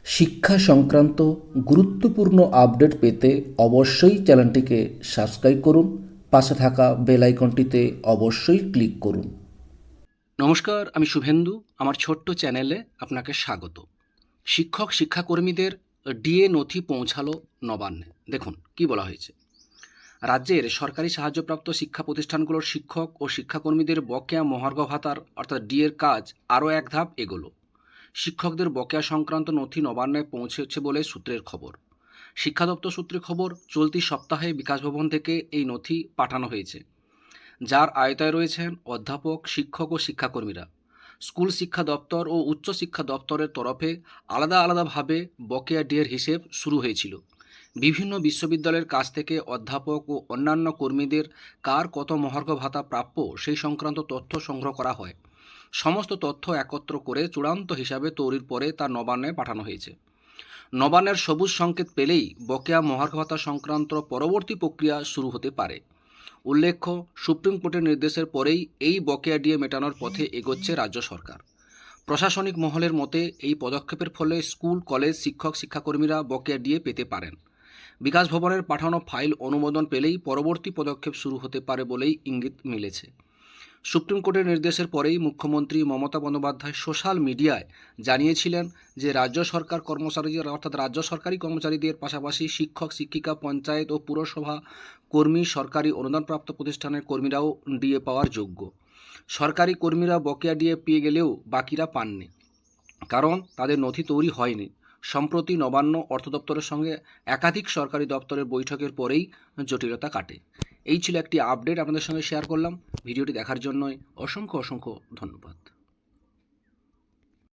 শিক্ষা সংক্রান্ত গুরুত্বপূর্ণ আপডেট পেতে অবশ্যই চ্যানেলটিকে সাবস্ক্রাইব করুন। পাশে থাকা বেল আইকনটিতে অবশ্যই ক্লিক করুন। নমস্কার, আমি শুভেন্দু। আমার ছোট্ট চ্যানেলে আপনাকে স্বাগত। শিক্ষাকর্মীদের ডিএ নথি পৌঁছালো নবান্নে। দেখুন কি বলা হয়েছে। রাজ্যের সরকারি সাহায্যপ্রাপ্ত শিক্ষা প্রতিষ্ঠানগুলোর শিক্ষক ও শিক্ষাকর্মীদের বকেয়া মহার্ঘ ভাতার অর্থাৎ ডিএর কাজ আরও এক ধাপ এগোলো। শিক্ষকদের বকেয়া সংক্রান্ত নথি নবান্নে পৌঁছেছে বলে সূত্রের খবর। শিক্ষা দপ্তর সূত্রে খবর, চলতি সপ্তাহে বিকাশ ভবন থেকে এই নথি পাঠানো হয়েছে, যার আয়তায় রয়েছেন অধ্যাপক, শিক্ষক ও শিক্ষাকর্মীরা। স্কুল শিক্ষা দপ্তর ও উচ্চ শিক্ষা দপ্তরের তরফে আলাদাভাবে বকেয়া ডিএর হিসেব শুরু হয়েছিল। বিভিন্ন বিশ্ববিদ্যালয়ের কাছ থেকে অধ্যাপক ও অন্যান্য কর্মীদের কার কত মহার্ঘ ভাতা প্রাপ্য সেই সংক্রান্ত তথ্য সংগ্রহ করা হয়। সমস্ত তথ্য একত্র করে চূড়ান্ত হিসাবে তৈরির পরে তা নবান্নে পাঠানো হয়েছে। নবান্নের সবুজ সংকেত পেলেই বকেয়া মহার্ঘ ভাতা সংক্রান্ত পরবর্তী প্রক্রিয়া শুরু হতে পারে। উল্লেখ্য, সুপ্রিম কোর্টের নির্দেশের পরেই এই বকেয়া ডিএ মেটানোর পথে এগোচ্ছে রাজ্য সরকার। প্রশাসনিক মহলের মতে এই পদক্ষেপের ফলে স্কুল, কলেজ, শিক্ষাকর্মীরা বকেয়া ডিএ পেতে পারেন। বিকাশ ভবনের পাঠানো ফাইল অনুমোদন পেলেই পরবর্তী পদক্ষেপ শুরু হতে পারে বলেই ইঙ্গিত মিলেছে। সুপ্রিম কোর্টের নির্দেশের পরেই মুখ্যমন্ত্রী মমতা বন্দ্যোপাধ্যায় সোশ্যাল মিডিয়ায় জানিয়েছিলেন যে রাজ্য সরকারি কর্মচারীদের পাশাপাশি শিক্ষক, শিক্ষিকা, পঞ্চায়েত ও পুরসভা কর্মী, সরকারি অনুদানপ্রাপ্ত প্রতিষ্ঠানের কর্মীরাও ডিএ পাওয়ার যোগ্য। সরকারি কর্মীরা বকেয়া ডিএ পেয়ে গেলেও বাকিরা পাননি, কারণ তাদের নথি তৈরি হয়নি। সম্প্রতি নবান্ন, অর্থ দপ্তরের সঙ্গে একাধিক সরকারি দপ্তরের বৈঠকের পরেই জটিলতা কাটে। এই ছিল একটি আপডেট আপনাদের সঙ্গে শেয়ার করলাম। ভিডিওটি দেখার জন্যই অসংখ্য ধন্যবাদ।